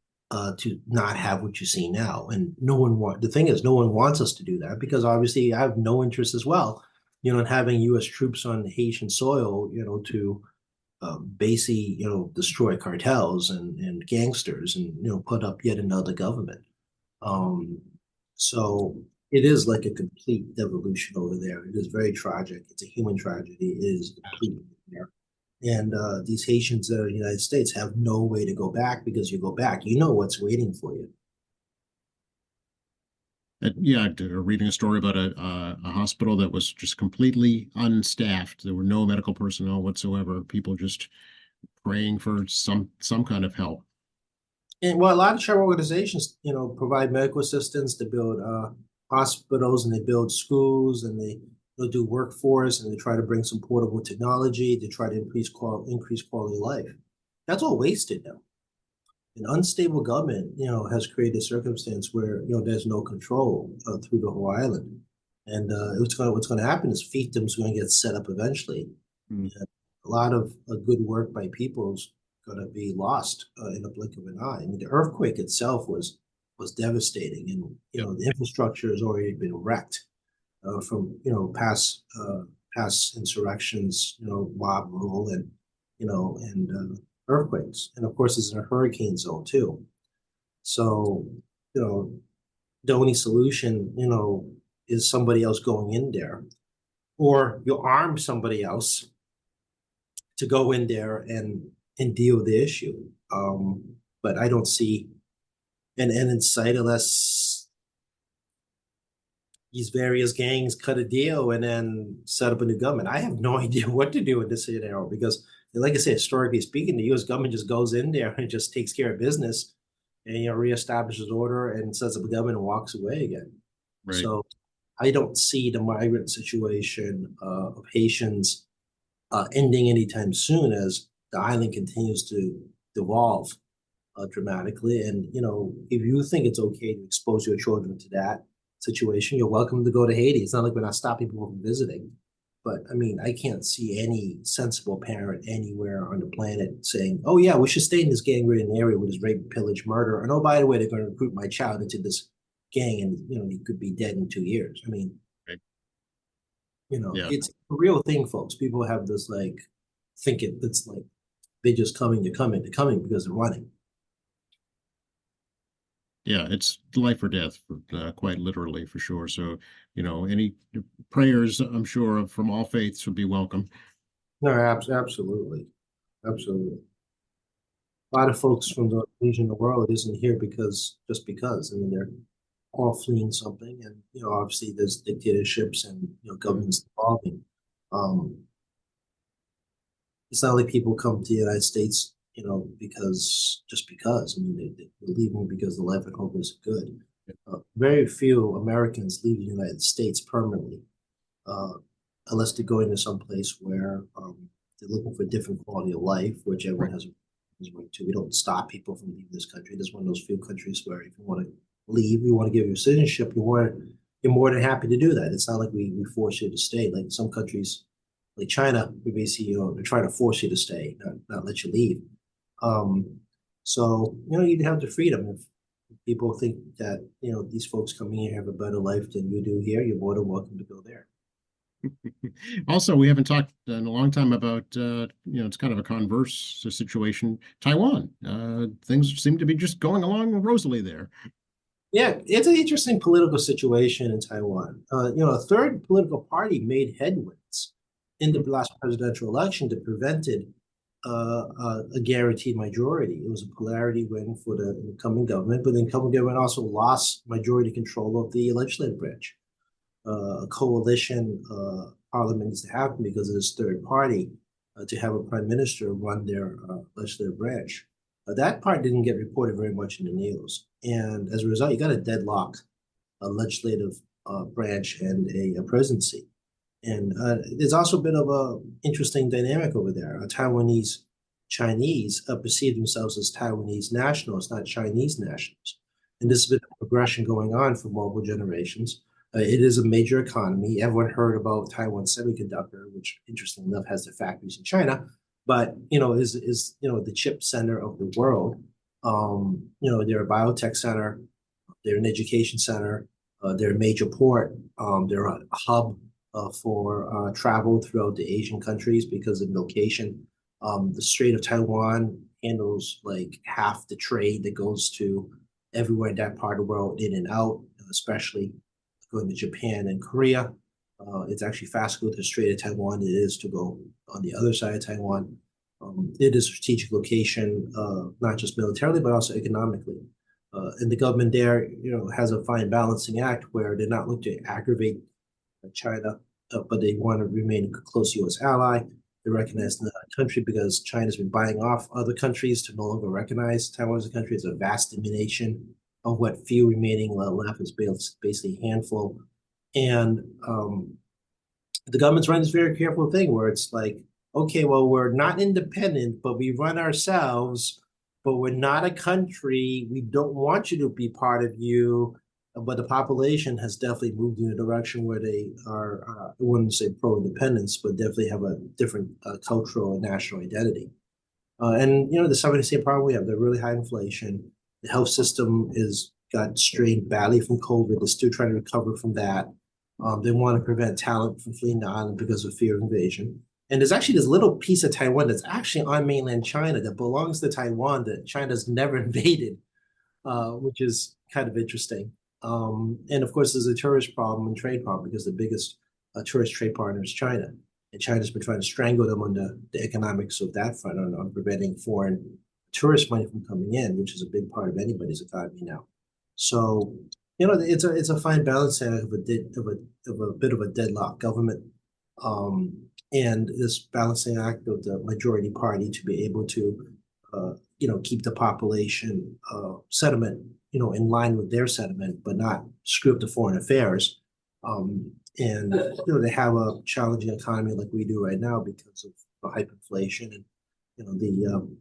To not have what you see now. And the thing is, no one wants us to do that because obviously I have no interest as well, in having U.S. troops on Haitian soil, to basically, destroy cartels and gangsters and, put up yet another government. So it is like a complete devolution over there. It is very tragic. It's a human tragedy. It is complete there. And these Haitians that are in the United States have no way to go back because you go back, what's waiting for you. Yeah, reading a story about a hospital that was just completely unstaffed. There were no medical personnel whatsoever. People just praying for some kind of help. And well, a lot of charity organizations, provide medical assistance to build hospitals, and they build schools, and they'll do workforce, and they try to bring some portable technology to try to increase quality of life. That's all wasted now. An unstable government, has created a circumstance where there's no control through the whole island, and what's going to happen is fiefdom's going to get set up eventually. Mm. A lot of good work by people's going to be lost in a blink of an eye. I mean, the earthquake itself was devastating, and the infrastructure has already been wrecked from past insurrections, mob rule, and earthquakes, and of course, it's in a hurricane zone too. So the only solution is somebody else going in there, or you arm somebody else to go in there and deal with the issue. But I don't see an end in sight unless these various gangs cut a deal and then set up a new government. I have no idea what to do in this scenario because, like I said, historically speaking, the U.S. government just goes in there and just takes care of business and reestablishes order and sets up a government and walks away again. Right. So I don't see the migrant situation of Haitians ending anytime soon as the island continues to devolve dramatically. And if you think it's okay to expose your children to that situation, you're welcome to go to Haiti. It's not like we're not stopping people from visiting. But I mean, I can't see any sensible parent anywhere on the planet saying, "Oh yeah, we should stay in this gang-ridden area with this rape, pillage, murder." And oh, by the way, they're going to recruit my child into this gang, and he could be dead in 2 years. I mean, Right. Yeah. It's a real thing, folks. People have this thinking it's like they're just coming because they're running. Yeah, it's life or death, quite literally, for sure. So, any prayers, I'm sure, from all faiths would be welcome. No, absolutely. Absolutely. A lot of folks from the region of the world isn't here because. I mean, they're all fleeing something, and obviously there's dictatorships and governments evolving. It's not like people come to the United States, because. I mean, they're leaving because the life at home is good. Very few Americans leave the United States permanently, unless they're going to some place where they're looking for a different quality of life, which everyone has a right to. We don't stop people from leaving this country. This is one of those few countries where if you want to leave, you want to give your citizenship, you want to you're more than happy to do that. It's not like we force you to stay. Like some countries, like China, we basically, they're trying to force you to stay, not let you leave. Um, so, you have the freedom. If people think that, these folks coming here have a better life than you do here, you're more than welcome to go there. Also, we haven't talked in a long time about, it's kind of a converse situation. Taiwan, things seem to be just going along rosily there. Yeah, it's an interesting political situation in Taiwan. A third political party made headwinds in the last presidential election that prevented a guaranteed majority. It was a polarity win for the incumbent government, but the incumbent government also lost majority control of the legislative branch. A coalition parliament needs to happen because of this third party to have a prime minister run their legislative branch. That part didn't get reported very much in the news. And as a result, you got a deadlock, a legislative branch and a presidency. And there's also a bit of a interesting dynamic over there. Taiwanese Chinese perceive themselves as Taiwanese nationals, not Chinese nationals. And this has been a progression going on for multiple generations. It is a major economy. Everyone heard about Taiwan Semiconductor, which, interestingly enough, has their factories in China, but is the chip center of the world. They're a biotech center, they're an education center, they're a major port, they're a hub for travel throughout the Asian countries because of location. The Strait of Taiwan handles like half the trade that goes to everywhere in that part of the world, in and out, especially going to Japan and Korea. It's actually faster to go to the Strait of Taiwan than it is to go on the other side of Taiwan. It is a strategic location, not just militarily, but also economically. And the government there, has a fine balancing act where they're not looking to aggravate China, but they want to remain a close U.S. ally. They recognize the country because China's been buying off other countries to no longer recognize Taiwan as a country. It's a vast diminution of what few remaining left is basically a handful. And the government's running this very careful thing where it's like, okay, well, we're not independent, but we run ourselves, but we're not a country. We don't want you to be part of you. But the population has definitely moved in a direction where they are, I wouldn't say pro-independence, but definitely have a different cultural and national identity. And, the same problem we have, the really high inflation. The health system is got strained badly from COVID. They're still trying to recover from that. They want to prevent talent from fleeing the island because of fear of invasion. And there's actually this little piece of Taiwan that's actually on mainland China that belongs to Taiwan that China's never invaded, which is kind of interesting. And of course, there's a tourist problem and trade problem because the biggest tourist trade partner is China. And China's been trying to strangle them on the economics of that front on preventing foreign tourist money from coming in, which is a big part of anybody's economy now. So, it's a fine balance of a bit of a deadlock government, and this balancing act of the majority party to be able to, keep the population sentiment, in line with their sentiment, but not screw up the foreign affairs. And they have a challenging economy like we do right now because of the hyperinflation and the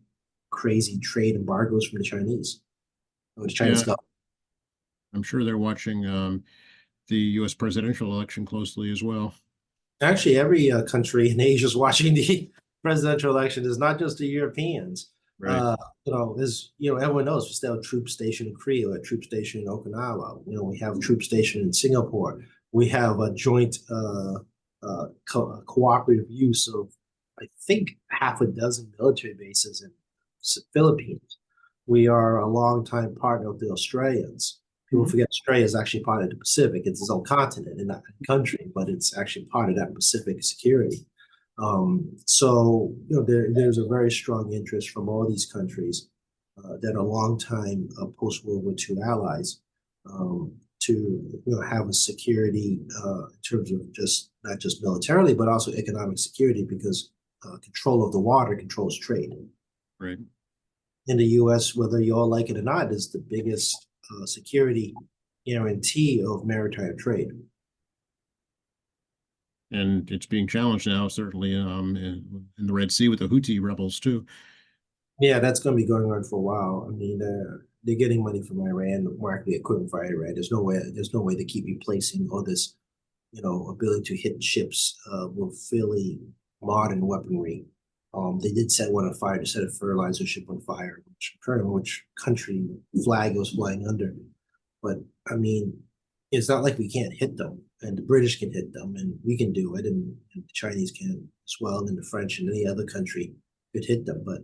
crazy trade embargoes from the Chinese, which China's Yeah, got. I'm sure they're watching the U.S. presidential election closely as well. Actually, every country in Asia is watching the presidential election. It's not just the Europeans. Right. Everyone knows we still have troop station in Korea, a troop station in Okinawa. We have a troop station in Singapore. We have a joint cooperative use of, I think, half a dozen military bases in the Philippines. We are a longtime partner of the Australians. People forget Australia is actually part of the Pacific. It's its own continent and not a country, but it's actually part of that Pacific security. So there's a very strong interest from all these countries that are longtime post-World War II allies to have a security in terms of not just militarily, but also economic security because control of the water controls trade. Right. In the U.S., whether you all like it or not, is the biggest security guarantee of maritime trade. And it's being challenged now, certainly in the Red Sea with the Houthi rebels too. Yeah, that's going to be going on for a while. I mean, they're getting money from Iran, marketing equipment for Iran. There's no way to keep replacing all this, ability to hit ships with fairly modern weaponry. They did set one on fire. They set a fertilizer ship on fire, which country flag it was flying under. But I mean, it's not like we can't hit them, and the British can hit them, and we can do it, and the Chinese can as well, and the French and any other country could hit them. But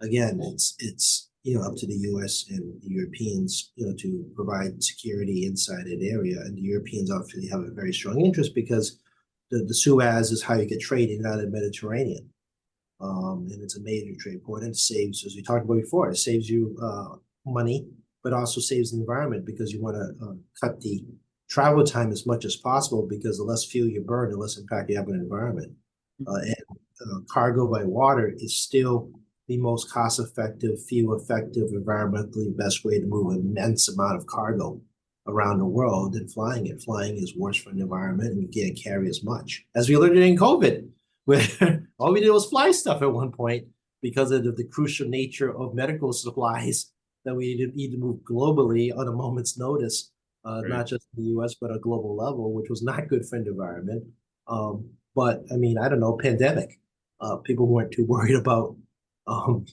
again, it's up to the U.S. and the Europeans, to provide security inside that area, and the Europeans obviously have a very strong interest because the Suez is how you get trade in out of the Mediterranean. And it's a major trade port, and it saves, as we talked about before, it saves you money, but also saves the environment because you want to cut the travel time as much as possible because the less fuel you burn, the less impact you have on the environment. And cargo by water is still the most cost-effective, fuel-effective, environmentally best way to move an immense amount of cargo around the world than flying it. Flying is worse for the environment, and you can't carry as much. As we learned in COVID, where all we did was fly stuff at one point because of the crucial nature of medical supplies that we need to move globally on a moment's notice, right. Not just in the US, but a global level, which was not good for the environment. But I mean, I don't know, pandemic. People weren't too worried about the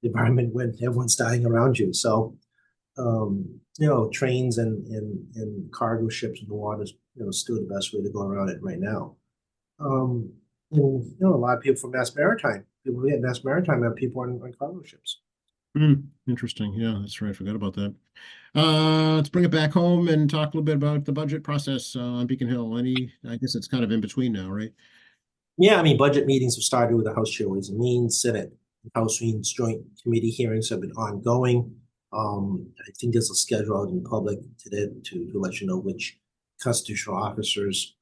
environment when everyone's dying around you. So, trains and cargo ships in the water is, still the best way to go around it right now. And, a lot of people from Mass Maritime, people who get Mass Maritime have people on cargo ships. Interesting. Yeah, that's right. I forgot about that. Let's bring it back home and talk a little bit about the budget process on Beacon Hill. I guess it's kind of in between now, right? Yeah, I mean, budget meetings have started with the House Chair Ways and Means, Senate, House Means joint committee hearings have been ongoing. I think there's a schedule out in public today to let you know which constitutional officers,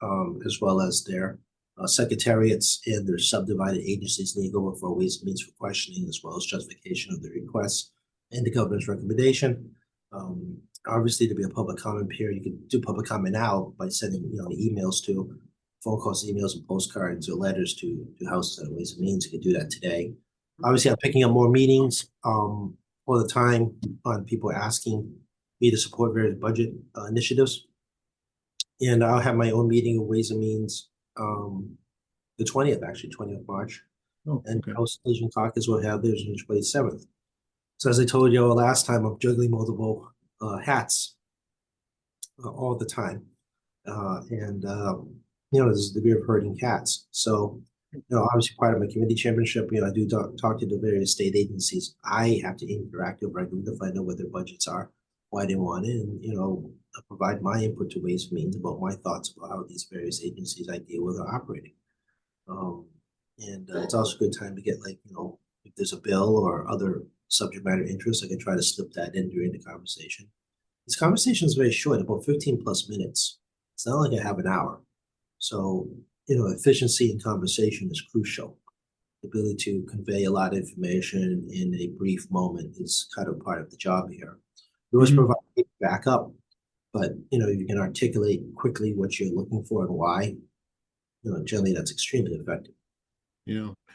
as well as their secretariats and their subdivided agencies need to go before Ways and Means for questioning, as well as justification of the requests and the governor's recommendation. Obviously, to be a public comment period, you can do public comment now by sending the emails to phone calls, emails, and postcards or letters to House and Ways and Means. You can do that today. Obviously, I'm picking up more meetings all the time on people asking me to support various budget initiatives. And I'll have my own meeting of Ways and Means the 20th, actually, 20th March. Oh, and okay. House Asian Caucus will have theirs on the 27th. So as I told you last time, I'm juggling multiple hats all the time. There's a degree of herding cats. So, obviously part of my committee chairmanship, I do talk to the various state agencies. I have to interact with regularly to find out what their budgets are, why they want it, and, provide my input to Ways and Means about my thoughts about how these various agencies I deal with are operating. It's also a good time to get if there's a bill or other subject matter interest, I can try to slip that in during the conversation. This conversation is very short, about 15 plus minutes. It's not like I have an hour. So, efficiency in conversation is crucial. The ability to convey a lot of information in a brief moment is kind of part of the job here. We always provide backup, but, you can articulate quickly what you're looking for and why. Generally that's extremely effective.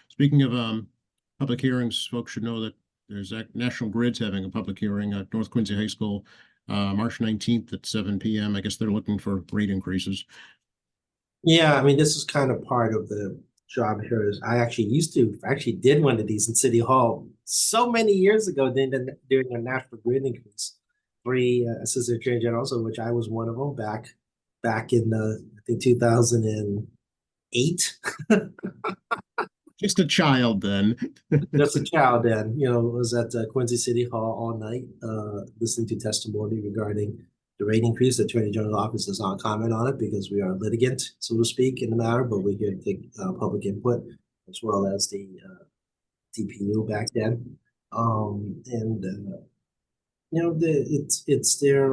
Speaking of public hearings, folks should know that there's National Grid's having a public hearing at North Quincy High School, March 19th at 7 p.m. I guess they're looking for rate increases. Yeah, I mean, this is kind of part of the job here. Is I actually did one of these in City Hall so many years ago during a National Grid increase. 3 assistant attorney generals, of which I was one of them back in I think 2008. Just a child then. Just a child then. Was at Quincy City Hall all night, listening to testimony regarding the rate increase. The Attorney General's office does not comment on it because we are a litigant, so to speak, in the matter, but we can take public input as well as the DPU back then. It's their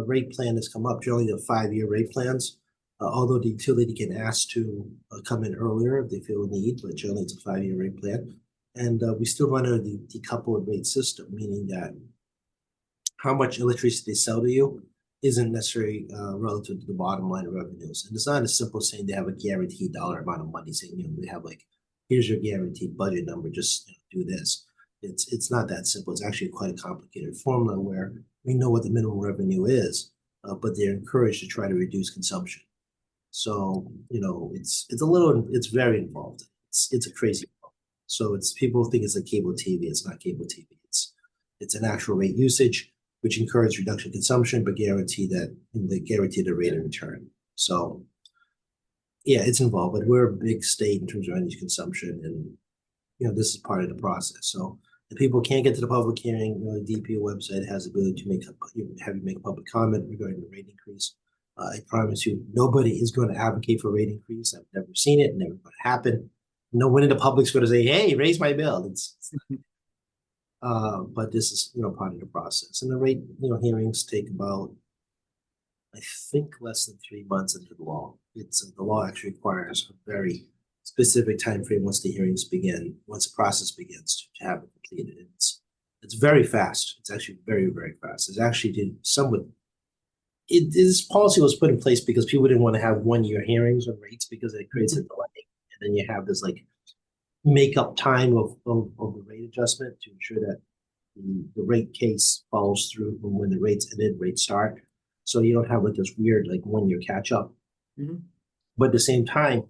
rate plan has come up. Generally, the 5-year rate plans. Although the utility can ask to come in earlier if they feel a need, but generally it's a 5-year rate plan. And we still run under the decoupled rate system, meaning that how much electricity they sell to you isn't necessarily relative to the bottom line of revenues. And it's not as simple as saying they have a guaranteed dollar amount of money, saying, they have here's your guaranteed budget number, just do this. It's not that simple. It's actually quite a complicated formula where we know what the minimum revenue is, but they're encouraged to try to reduce consumption. So, it's very involved. It's a crazy problem. So people think it's like cable TV. It's not cable TV. It's an actual rate usage, which encourages reduction in consumption, but guarantee the rate of return. So yeah, it's involved, but we're a big state in terms of energy consumption, and this is part of the process. So if people can't get to the public hearing, the DPO website has the ability to have you make a public comment regarding the rate increase. I promise you, nobody is going to advocate for a rate increase. I've never seen it, never going to happen. No one in the public's going to say, "Hey, raise my bill." But this is part of the process, and the rate hearings take about, I think, less than 3 months into the law. The law actually requires a very specific time frame once the hearings begin, once the process begins to have it completed. It's very fast. It's actually very, very fast. It's actually this policy was put in place because people didn't want to have 1 year hearings on rates because it creates a delay, and then you have this like make-up time of the rate adjustment to ensure that the rate case follows through from when the rates and then rates start. So you don't have like this weird like 1 year catch up. But at the same time,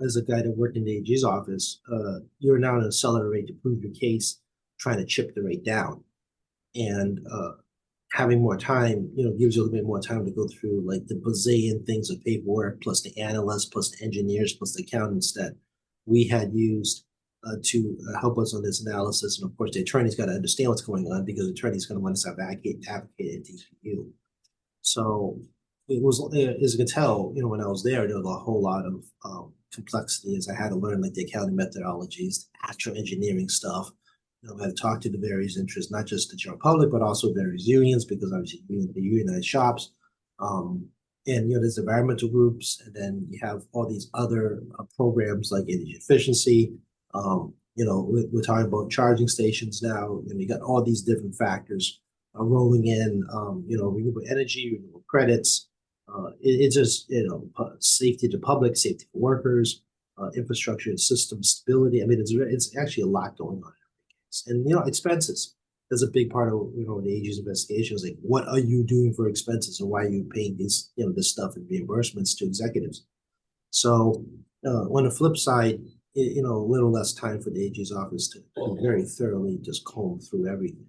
as a guy that worked in the AG's office, you're now in a seller rate to prove your case, trying to chip the rate down. And having more time, gives you a little bit more time to go through like the bazillion things of paperwork, plus the analysts, plus the engineers, plus the accountants that we had used to help us on this analysis. And of course, the attorney's got to understand what's going on because the attorney's going to want us to advocate at DPU. So it was, as you can tell, when I was there was a whole lot of complexity as I had to learn like the accounting methodologies, the actual engineering stuff. I had to talk to the various interests, not just the general public, but also various unions, because obviously the unionized shops. And there's environmental groups, and then you have all these other programs like energy efficiency. We're talking about charging stations now, and you got all these different factors rolling in. Renewable energy, renewable credits. It's just safety to public, safety for workers, infrastructure and system stability. I mean, it's actually a lot going on. And expenses. That's a big part of the AG's investigation. Is like, what are you doing for expenses, and why are you paying this stuff and reimbursements to executives? So on the flip side, a little less time for the AG's office to very thoroughly just comb through everything.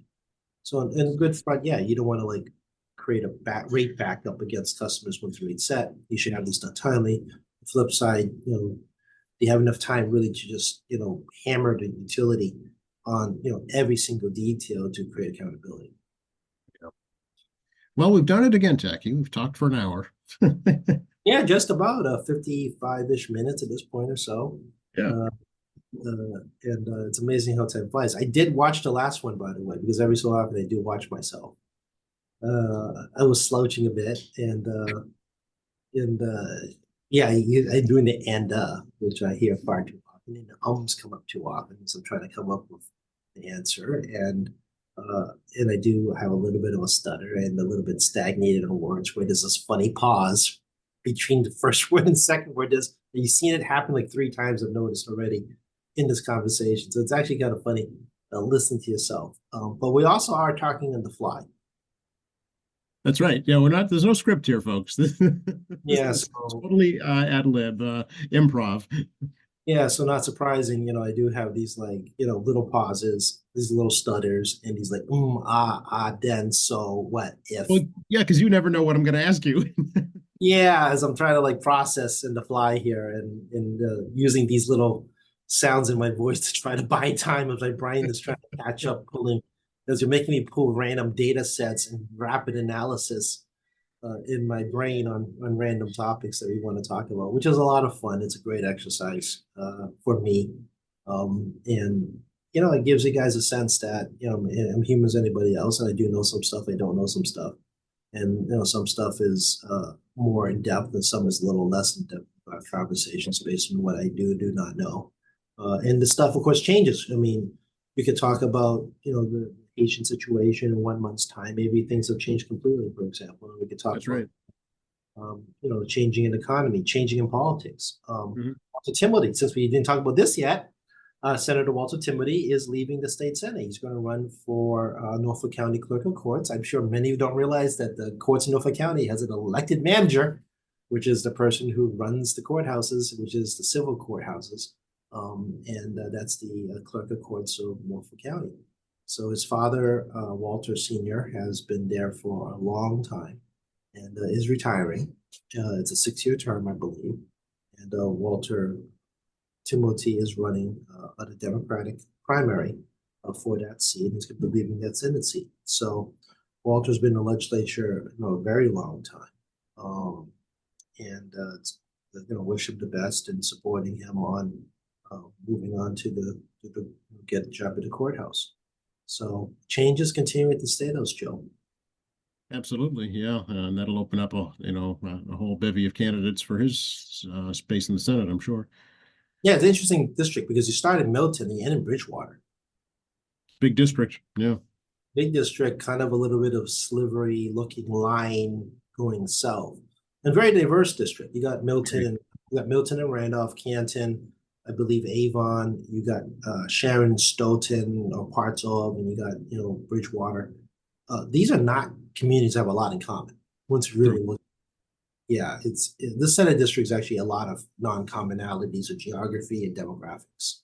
So in good front, yeah, you don't want to like create a rate backup against customers once the rate's set. You should have this done timely. The flip side, you have enough time really to just hammer the utility on every single detail to create accountability. Well, we've done it again, Tacky. We've talked for an hour. Yeah, just about 55-ish minutes at this point or so. Yeah. And it's amazing how time flies. I did watch the last one, by the way, because every so often I do watch myself. I was slouching a bit, and yeah, I'm doing the which I hear far too often, and the ums come up too often, so I'm trying to come up with the answer, and I do have a little bit of a stutter and a little bit stagnated on words where there's this funny pause between the first word and second word. You've seen it happen like 3 times, I've noticed already in this conversation, so it's actually kind of funny listening to yourself. But we also are talking on the fly. That's right. Yeah, there's no script here, folks. Yeah, so totally ad lib, improv. Yeah, so not surprising, I do have these like, little pauses, these little stutters, and these like, then, so what if? Well, yeah, because you never know what I'm going to ask you. Yeah, as I'm trying to like process in the fly here, and using these little sounds in my voice to try to buy time as my brain is trying to catch up, as you're making me pull random data sets and rapid analysis in my brain on random topics that we want to talk about, which is a lot of fun. It's a great exercise for me. And, it gives you guys a sense that, I'm human as anybody else, and I do know some stuff. I don't know some stuff. And, some stuff is more in depth, and some is a little less in depth conversations based on what I do not know. And the stuff, of course, changes. I mean, we could talk about, the Haitian situation in 1 month's time. Maybe things have changed completely, for example. And we could talk about, changing in economy, changing in politics. Also, Timothy, since we didn't talk about this yet, Senator Walter Timothy is leaving the state Senate. He's going to run for Norfolk County Clerk of Courts. I'm sure many of you don't realize that the courts in Norfolk County has an elected manager, which is the person who runs the courthouses, which is the civil courthouses. And that's the Clerk of Courts of Norfolk County. So his father, Walter Sr., has been there for a long time and is retiring. It's a 6-year term, I believe. And Walter Timothy is running on a Democratic primary for that seat. He's going to be leaving that Senate seat. So Walter's been in the legislature a very long time. And they're going to wish him the best and supporting him on moving on to get a job at the courthouse. So changes continue at the State House, Joe. Absolutely, yeah, and that'll open up a whole bevy of candidates for his space in the Senate, I'm sure. Yeah, it's an interesting district because you start in Milton and you end in Bridgewater. Big district, yeah. Big district, kind of a little bit of slivery looking line going south. And very diverse district. You got Milton, and Randolph, Canton, I believe Avon, you got Sharon, Stoughton, or parts of, and you got, Bridgewater. These are not communities that have a lot in common. Once you really look, yeah, this Senate district is actually a lot of non-commonalities of geography and demographics.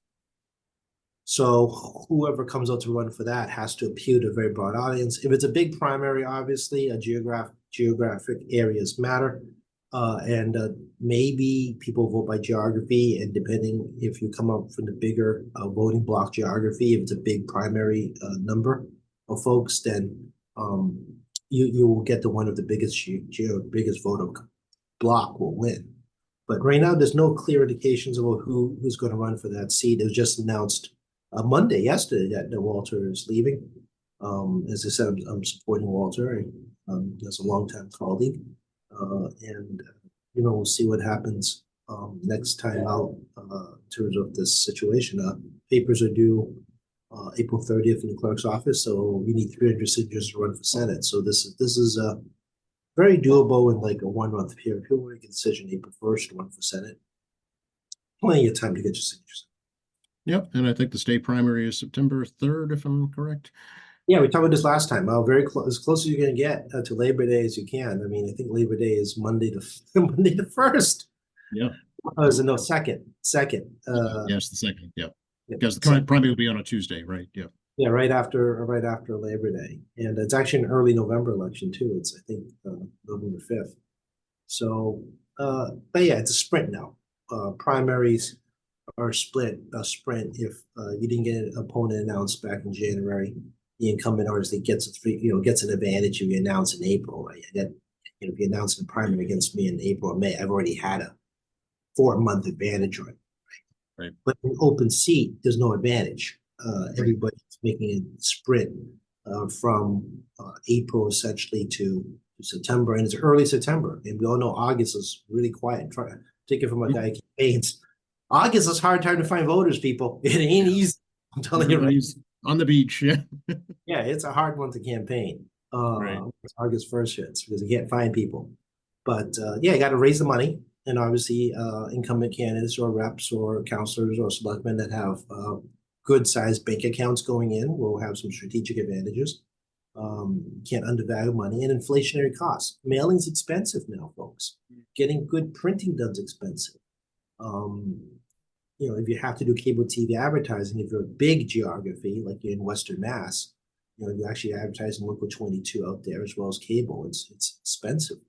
So whoever comes out to run for that has to appeal to a very broad audience. If it's a big primary, obviously, geographic areas matter. And maybe people vote by geography, and depending if you come up from the bigger voting block geography, if it's a big primary number of folks, then you will get the one of the biggest voter block will win. But right now, there's no clear indications about who's going to run for that seat. It was just announced yesterday, that Walter is leaving. As I said, I'm supporting Walter. As a longtime colleague. And we'll see what happens next time out in terms of this situation. Papers are due April 30th in the clerk's office, so we need 300 signatures to run for Senate. So this is very doable in like a 1-month period. If you make a decision April 1st to run for Senate, plenty of time to get your signatures. Yep, and I think the state primary is September 3rd, if I'm correct. Yeah, we talked about this last time. Very close, as close as you're going to get to Labor Day as you can. I mean, I think Labor Day is Monday the 1st. Yeah. Oh, no, second. Yes, the second. Yeah, because the current primary will be on a Tuesday, right? Yeah. Yeah, right after Labor Day, and it's actually an early November election too. It's I think November 5th. So, but yeah, it's a sprint now. Primaries are a sprint. If you didn't get an opponent announced back in January, the incumbent obviously gets an advantage if you announce in April, right? If you announce a primary against me in April or May, I've already had a 4-month advantage on it, right? But in open seat, there's no advantage. Everybody's making a sprint from April essentially to September, and it's early September, and we all know August is really quiet. Take it from a guy who campaigns. August is a hard time to find voters, people. It ain't easy. I'm telling you, right? On the beach, yeah. Yeah, it's a hard one to campaign. Right. August 1st hits because you can't find people. But yeah, you got to raise the money, and obviously incumbent candidates or reps or counselors or selectmen that have good sized bank accounts going in will have some strategic advantages. Can't undervalue money, and inflationary costs. Mailing's expensive now, folks. Getting good printing done's expensive. If you have to do cable TV advertising, if you're a big geography, like you're in Western Mass, you actually advertise in Local 22 out there as well as cable. It's expensive.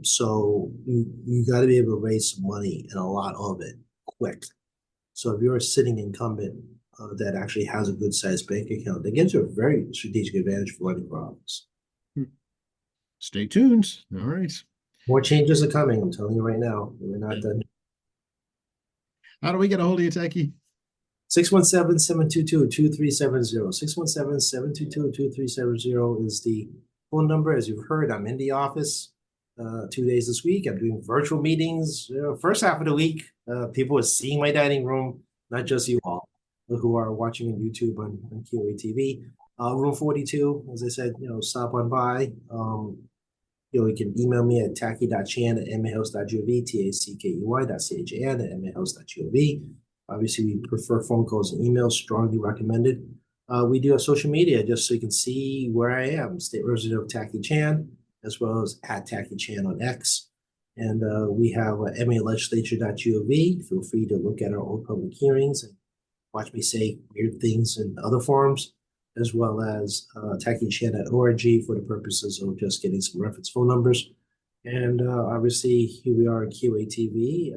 So you got to be able to raise some money, and a lot of it quick. So if you're a sitting incumbent that actually has a good sized bank account, that gives you a very strategic advantage for running for office. Stay tuned. All right. More changes are coming. I'm telling you right now. We're not done. How do we get a hold of you, Techie? 617-722-2370. 617-722-2370 is the phone number. As you've heard, I'm in the office 2 days this week. I'm doing virtual meetings. First half of the week, people are seeing my dining room, not just you all who are watching on YouTube on QA TV. Room 42, as I said, stop on by. You can email me at tacky.chan@mahouse.gov, tackey.chan@mahouse.gov. Obviously, we prefer phone calls and emails, strongly recommended. We do have social media just so you can see where I am, State Representative Tacky Chan, as well as at Tacky Chan on X. And we have MAlegislature.gov. Feel free to look at our old public hearings and watch me say weird things in other forums, as well as tackychan.org for the purposes of just getting some reference phone numbers. And obviously, here we are in QATV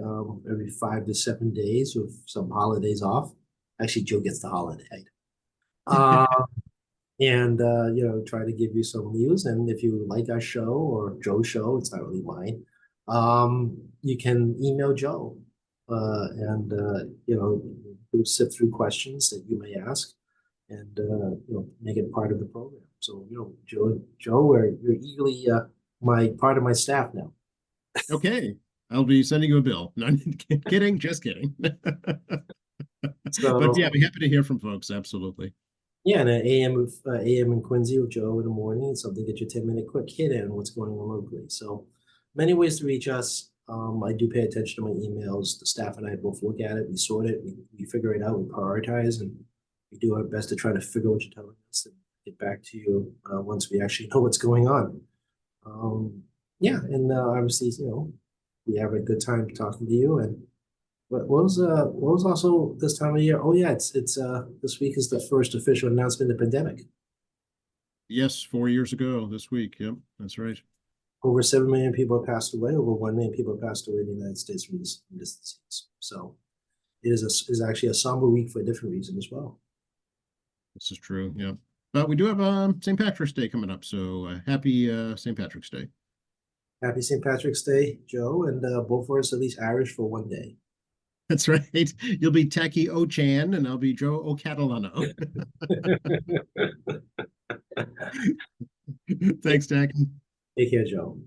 every 5 to 7 days with some holidays off. Actually, Joe gets the holiday. And try to give you some news. And if you like our show or Joe's show, it's not really mine. You can email Joe, and we'll sift through questions that you may ask, and make it part of the program. So Joe, you're eagerly part of my staff now. Okay, I'll be sending you a bill. No, kidding, just kidding. So, but yeah, I'd be happy to hear from folks. Absolutely. Yeah, and an AM in Quincy with Joe in the morning, something to get your 10-minute quick hit in what's going on locally. So many ways to reach us. I do pay attention to my emails. The staff and I both look at it, we sort it, we figure it out, we prioritize, and we do our best to try to figure out what you're telling us and get back to you once we actually know what's going on. And obviously, we have a good time talking to you. And what was also this time of year? Oh yeah, it's this week is the first official announcement of the pandemic. Yes, 4 years ago this week. Yep, that's right. Over 7 million people have passed away. Over 1 million people have passed away in the United States from this disease. So it is actually a somber week for a different reason as well. This is true. Yeah, but we do have St. Patrick's Day coming up. So happy St. Patrick's Day. Happy St. Patrick's Day, Joe, and both of us at least Irish for one day. That's right. You'll be Tacky O-Chan, and I'll be Joe O'Catalano. Thanks, Tacky. Take care, Joe.